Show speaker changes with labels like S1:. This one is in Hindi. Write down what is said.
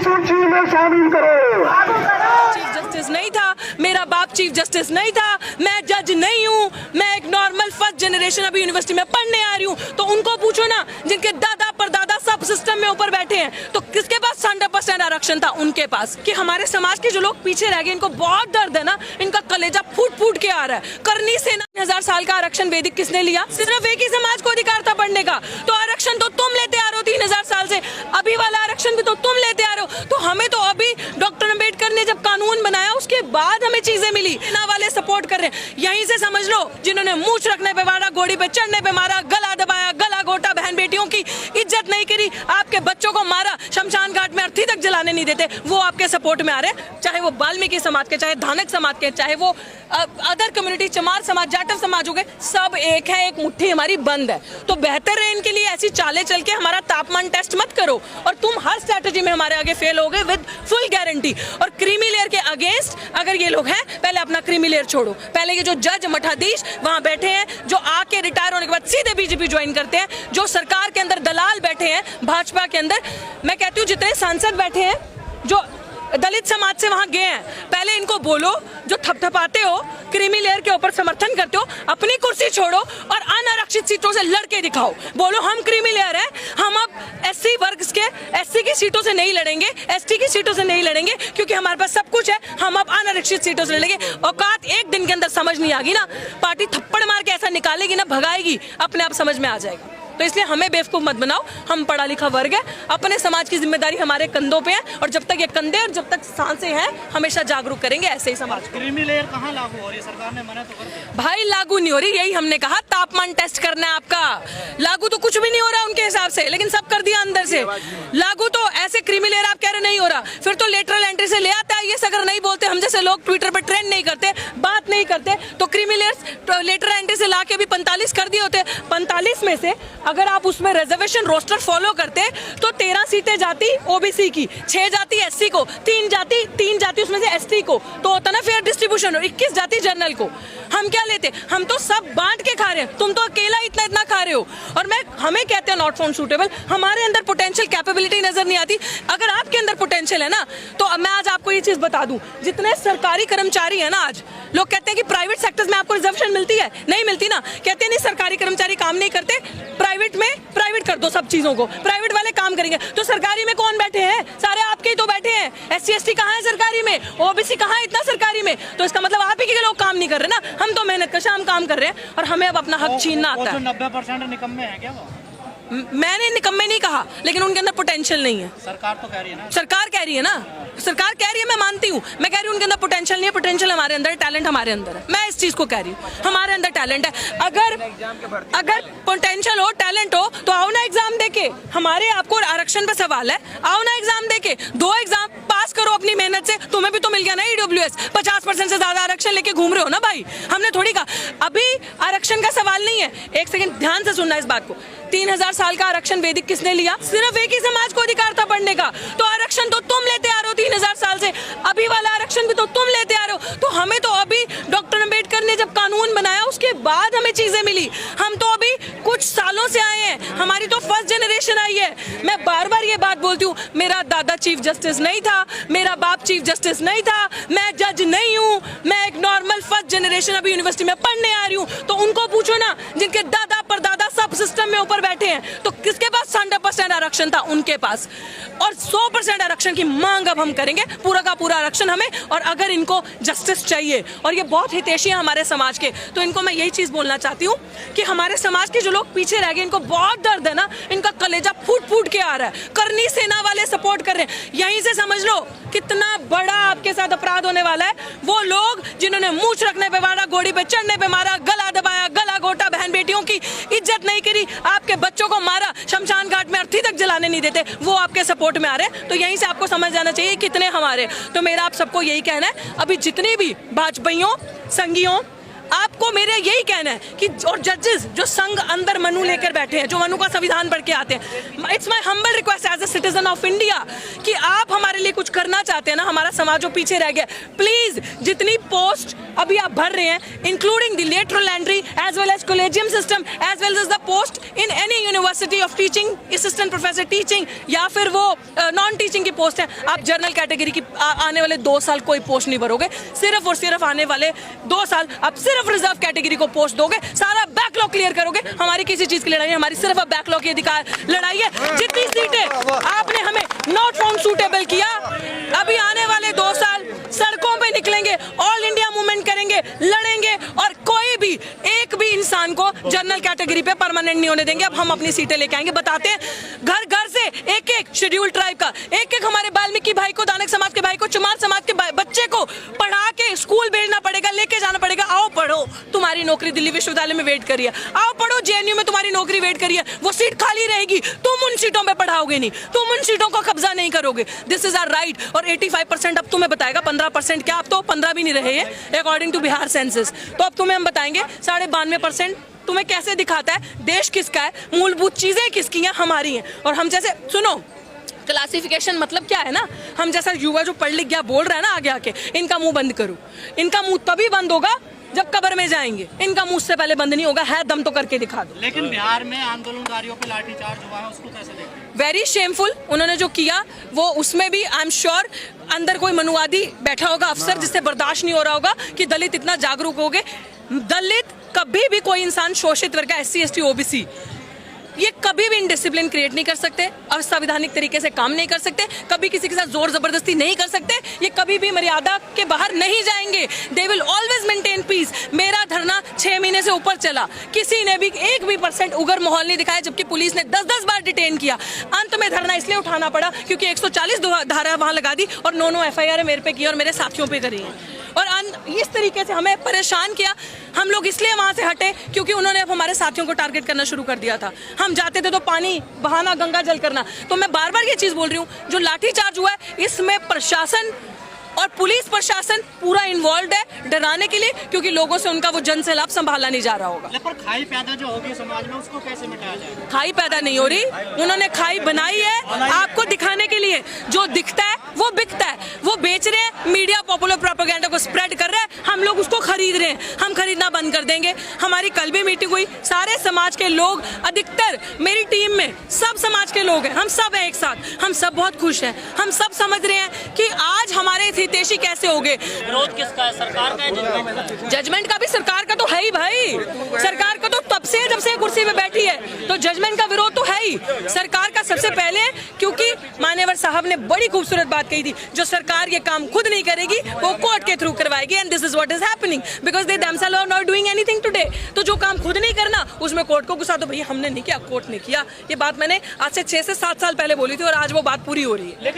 S1: सूची में शामिल करो।
S2: चीफ जस्टिस नहीं था, मेरा बाप चीफ जस्टिस नहीं था, मैं जज नहीं हूँ, मैं एक नॉर्मल फर्स्ट जनरेशन अभी यूनिवर्सिटी में पढ़ने आ रही हूँ। तो उनको पूछो ना, जिनके दादा परदादा सब सिस्टम में ऊपर बैठे हैं, तो किसके पास 100% आरक्षण था? उनके पास। कि हमारे समाज के जो लोग पीछे रह गए, इनको बहुत दर्द है ना, इनका कलेजा फूट फूट के आ रहा है। करनी सेना 1000 साल का आरक्षण वैदिक किसने लिया? सिर्फ एक ही समाज को अधिकार था पढ़ने का। तो आरक्षण तो तुम लेते आ रहे हो 3000 साल से, अभी वाला आरक्षण भी तो तुम लेते आ रहे हो। तो हमें तो अभी डॉक्टर अम्बेडकर ने जब कानून बनाया उसके बाद हमें चीजें मिली। सेना वाले सपोर्ट कर रहे हैं, यहीं से समझ लो, जिन्होंने मूंछ रखने पे मारा, घोड़ी पे चढ़ने पे मारा, गला दबाया, गला घोटा, बहन बेटियों की इज्जत नहीं करी, आपके बच्चों को मारा, शमशान घाट में अर्थी तक जलाने नहीं देते, वो आपके सपोर्ट में आ रहे हैं। चाहे वो वाल्मीकि समाज के, चाहे धानक समाज के, चाहे वो अदर कम्युनिटी, चमार समाज, जाटव समाज हो गए, सब एक है, एक मुट्ठी हमारी बंद है। तो बेहतर है इनके लिए ऐसी चालें चल के हमारा तापमान टेस्ट मत करो, और तुम हर स्ट्रैटेजी में हमारे आगे फेल हो गए विद फुल गारंटी। और क्रीमी लेयर के अगेंस्ट अगर ये लोग हैं, पहले अपना क्रीमी लेयर छोड़ो। पहले ये जो जज मठाधीश वहां बैठे हैं, जो आके रिटायर होने के बाद सीधे बीजेपी ज्वाइन करते हैं, जो सरकार के अंदर दलाल बैठे हैं, भाजपा के अंदर, मैं कहती हूँ जितने सांसद बैठे हैं जो दलित समाज से वहां गए हैं, पहले इनको बोलो, जो थपथपाते हो, क्रीमी लेयर के ऊपर समर्थन करते हो, अपनी कुर्सी छोड़ो और अनारक्षित सीटों से लड़के दिखाओ। बोलो हम क्रीमी लेयर है, हम अब एससी वर्ग के, एससी की सीटों से नहीं लड़ेंगे, एसटी की सीटों से नहीं लड़ेंगे, क्योंकि हमारे पास सब कुछ है, हम अब अनारक्षित सीटों से लड़ेंगे। औकात एक दिन के अंदर समझ नहीं आएगी ना, पार्टी थप्पड़ मार के ऐसा निकालेगी ना, भगाएगी, अपने आप समझ में आ जाएगा। तो इसलिए हमें बेवकूफ मत बनाओ, हम पढ़ा लिखा वर्ग है, अपने समाज की जिम्मेदारी हमारे कंधों पे है, और जब तक ये कंधे और जब तक सांसें हैं, हमेशा जागरूक करेंगे ऐसे ही समाज को।
S3: क्रीमी लेयर कहाँ लागू हो रही है? सरकार ने मना तो कर दिया।
S2: भाई लागू नहीं हो रही, यही हमने कहा, तापमान टेस्ट करना है आपका। लागू तो कुछ भी नहीं हो रहा उनके हिसाब से, लेकिन सब कर दिया अंदर से। लागू तो ऐसे क्रीमी लेयर आप कह रहे नहीं हो रहा, फिर तो लेटरल एंट्री से ले आता है। ये अगर नहीं बोलते, हम जैसे लोग ट्विटर पर ट्रेंड नहीं करते, बात नहीं करते, तो क्रीमी लेयर लेटरल एंट्री से ला के भी 45 कर दिए होते। 45 में से अगर आप उसमें रिजर्वेशन रोस्टर फॉलो करते तो 13 सीटें जाती ओबीसी की, 6 जाती एससी को, 3 जाती उसमें से एसटी को, तो होता ना फेयर डिस्ट्रीब्यूशन, और 21 जाती जनरल को। हम क्या लेते? हम तो सब बांट के खा रहे हैं, तुम तो अकेला इतना इतना खा रहे हो। और हमें कहते हैं नॉट फाउंड सूटेबल, हमारे अंदर पोटेंशियल कैपेबिलिटी नजर नहीं आती। अगर आपके अंदर पोटेंशियल है ना, तो मैं आज आपको ये चीज बता दूं, जितने सरकारी कर्मचारी है ना, आज लोग कहते हैं कि प्राइवेट सेक्टर्स में आपको रिजर्वेशन मिलती है, नहीं मिलती ना, कहते हैं नहीं सरकारी कर्मचारी काम नहीं करते, प्राइवेट में प्राइवेट कर दो सब चीजों को, प्राइवेट वाले काम करेंगे। तो सरकारी में कौन बैठे हैं? सारे आपके ही तो बैठे हैं। एससी एसटी कहाँ है सरकारी में? ओबीसी कहाँ है इतना सरकारी में? तो इसका मतलब आप ही के लोग काम नहीं कर रहे ना, हम तो मेहनत कश हम काम कर रहे हैं, और हमें अब अपना हक छीनना आता है।
S3: 90% निकम्मे हैं क्या वो?
S2: मैंने निकम्मे नहीं कहा, लेकिन उनके अंदर पोटेंशियल नहीं है।
S3: सरकार तो कह रही है ना,
S2: सरकार कह रही है ना, सरकार कह रही है, मैं मानती हूँ, मैं कह रही हूँ उनके अंदर पोटेंशियल नहीं है। पोटेंशियल हमारे अंदर है, टैलेंट हमारे अंदर है, मैं इस चीज को कह रही हूँ, हमारे अंदर टैलेंट है। अगर पोटेंशियल हो, टैलेंट हो, तो आओ ना एग्जाम देके। हमारे आपको आरक्षण पे सवाल है, आओ ना एग्जाम देके, 2 एग्जाम पास करो अपनी मेहनत से। तुम्हें भी तो मिल गया ना ईडब्ल्यूएस, 50% से ज्यादा आरक्षण लेके घूम रहे हो ना भाई, हमने थोड़ी कहा। अभी आरक्षण का सवाल नहीं है, एक सेकंड ध्यान से सुनना इस बात को। 3000 साल का आरक्षण वैदिक किसने लिया? सिर्फ एक ही समाज को अधिकार था पढ़ने का। तो आरक्षण तो तुम लेते आ रहे हो 3000 साल से, अभी वाला आरक्षण भी तो तुम लेते आ रहे हो। तो हमें तो अभी डॉक्टर अम्बेडकर ने जब कानून बनाया उसके बाद हमें चीजें मिली, हम तो अभी कुछ सालों से आए हैं, हमारी तो फर्स्ट जनरेशन आई है। मैं बार बार ये बात बोलती हूँ, मेरा दादा चीफ जस्टिस नहीं था, मेरा बाप चीफ जस्टिस नहीं था, मैं जज नहीं हूँ, मैं एक नॉर्मल फर्स्ट जनरेशन अभी यूनिवर्सिटी में पढ़ने आ रही हूँ। तो उनको पूछो ना, जिनके दादा परदादा सब सिस्टम में ऊपर बैठे हैं, तो किसके पास 100% आरक्षण था? उनके पास। और 100% आरक्षण की मांग अब हम करेंगे, पूरा का पूरा आरक्षण हमें। और अगर इनको जस्टिस चाहिए, और ये बहुत हितैषी है हमारे समाज के, तो इनको मैं यही चीज बोलना चाहती हूँ कि हमारे समाज के जो लोग पीछे रह गए, इनको बहुत दर्द है ना, इनका कलेजा फूट फूट के आ रहा है। करनी सेना वाले सपोर्ट कर रहे हैं, यहीं से समझ लो कितना बड़ा आपके साथ अपराध होने वाला है। वो लोग जिन्होंने मूंछ रखने पे मारा, घोड़ी पे चढ़ने पे मारा, गला दबाया, गला घोटा, बहन बेटियों की इज्जत नहीं करी, आपके बच्चों को मारा, शमशान घाट में अर्थी तक जलाने नहीं देते, वो आपके सपोर्ट में आ रहे हैं। तो यहीं से आपको समझ जाना चाहिए कितने हमारे। तो मेरा आप सबको यही कहना है, अभी जितनी भी भाजपाइयों, संघियों, आपको मेरे यही कहना है कि और जजेस जो संघ अंदर मनु लेकर बैठे हैं, जो मनु का संविधान पढ़ के आते हैं, it's my humble request as a citizen of India कि आप हमारे लिए कुछ करना चाहते हैं ना, हमारा समाज जो पीछे रह गया, प्लीज जितनी पोस्ट अभी आप भर रहे हैं, including the lateral entry as well as collegium system as well as the post in any university of teaching, assistant professor teaching या फिर वो नॉन टीचिंग की पोस्ट है, आप जनरल कैटेगरी की आने वाले 2 साल कोई पोस्ट नहीं भरोगे, सिर्फ और सिर्फ आने वाले 2 साल आप सिर्फ रिजर्व कैटेगरी को पोस्ट दोगे, सारा बैकलॉग क्लियर करोगे। हमारी किसी चीज की लड़ाई है, हमारी सिर्फ बैकलॉग की अधिकार लड़ाई है। जितनी सीटें आपने हमें नॉट फाउंड सूटेबल किया, अभी आने वाले 2 साल सड़कों पे निकलेंगे, ऑल इंडिया मूवमेंट करेंगे, लड़ेंगे और कोई भी एक भी इंसान को जनरल कैटेगरी पे परमानेंट नहीं होने देंगे। अब हम अपनी सीटें लेके आएंगे, बताते हैं घर घर से एक एक शेड्यूल ट्राइब का, एक एक हमारे वाल्मीकि भाई को, दानक समाज के भाई को, चमार समाज के बच्चे को पढ़ा के स्कूल भेजना पड़ेगा, लेके जाना पड़ेगा। आओ पढ़ो, तुम्हारी नौकरी दिल्ली विश्वविद्यालय में वेट करिए, आओ पढ़ो जेएनयू में तुम्हारी नौकरी वेट करिए, वो सीट खाली रहेगी, तुम उन सीटों पे पढ़ाओगे नहीं, तुम उन सीटों को कब्जा नहीं करोगे। This is our right. और 85% अब तुम्हें बताएगा, 15% क्या, अब तो 15 भी नहीं रहे हैं अकॉर्डिंग टू बिहार सेंसस, तो अब तुम्हें हम बताएंगे 92.5% तुम्हें कैसे दिखाता है देश किसका है, मूलभूत चीजें किसकी हैं, हमारी हैं। और हम जैसे सुनो, क्लासिफिकेशन मतलब क्या है ना, हम जैसा युवा जो पढ़ लिख गया बोल रहा है ना आगे आके, इनका मुंह बंद करो, इनका मुंह तभी बंद होगा जब कब्र में जाएंगे, इनका मुंह से पहले बंद नहीं होगा, है दम तो करके दिखा दो।
S3: लेकिन बिहार में आंदोलनकारियों पे लाठीचार्ज हुआ है, उसको कैसे देखते हैं?
S2: वेरी शेमफुल, उन्होंने जो किया वो, उसमें भी आई एम श्योर अंदर कोई मनुवादी बैठा होगा अफसर, जिससे बर्दाश्त नहीं हो रहा होगा कि दलित इतना जागरूक हो गए। दलित कभी भी कोई इंसान शोषित वर्ग का, SC ST OBC, ये कभी भी इनडिसिप्लिन क्रिएट नहीं कर सकते, असंवैधानिक तरीके से काम नहीं कर सकते, कभी किसी के साथ जोर जबरदस्ती नहीं कर सकते, ये कभी भी मर्यादा के बाहर नहीं जाएंगे। They will always maintain piece. मेरा धरना 6 महीने से ऊपर चला, किसी ने भी 1% उग्र माहौल नहीं दिखाया, जबकि पुलिस ने 10-10 बार डिटेन किया। अंत में धरना इसलिए उठाना पड़ा क्योंकि 140 धारा वहां लगा दी और 9 FIR मेरे पे की और मेरे साथियों पे करी है, और इस तरीके से हमें परेशान किया। हम लोग इसलिए वहां से हटे क्योंकि उन्होंने अब हमारे साथियों को टारगेट करना शुरू कर दिया था। हम जाते थे तो पानी बहाना, गंगा जल करना। तो मैं बार बार ये चीज बोल रही हूँ, जो लाठीचार्ज हुआ है इसमें प्रशासन और पुलिस प्रशासन पूरा इन्वॉल्व है डराने के लिए, क्योंकि लोगों से उनका वो जन सैलाब संभाला नहीं जा रहा होगा।
S3: पर खाई पैदा जो होगी समाज में, उसको कैसे मिटाया जाए?
S2: खाई पैदा नहीं हो रही, उन्होंने खाई बनाई है आपको दिखाने के लिए। जो दिखता है वो बिकता है, वो बेच रहे हैं, मीडिया पॉपुलर प्रोपेगेंडा को स्प्रेड कर रहा है, हम लोग उसको खरीद रहे हैं, हम खरीदना बंद कर देंगे। हमारी कल भी मीटिंग हुई, सारे समाज के लोग, अधिकतर मेरी टीम में सब समाज के लोग हैं, हम सब हैं एक साथ, हम सब बहुत खुश हैं, हम सब समझ रहे हैं कि आज हमारे हितैषी कैसे हो गए।
S3: विरोध किसका है, सरकार का है, जजमेंट का है?
S2: जजमेंट का भी सरकार का तो है ही भाई, सरकार का तो तब से जब से कुर्सी पे बैठी है, तो जजमेंट का विरोध तो है ही सरकार का सबसे पहले, क्योंकि मान्यवर साहब ने बड़ी खूबसूरत बात कही थी, जो सरकार ये काम खुद नहीं करेगी वो कोर्ट के थ्रू करवाएगी, and this is what is happening because they themselves are not doing anything today। तो जो काम खुद नहीं करना उसमें कोर्ट को गुस्सा, तो भैया हमने नहीं किया, कोर्ट ने किया। ये बात मैंने आज से 6 से 7 साल पहले बोली थी और आज वो बात पूरी हो रही है।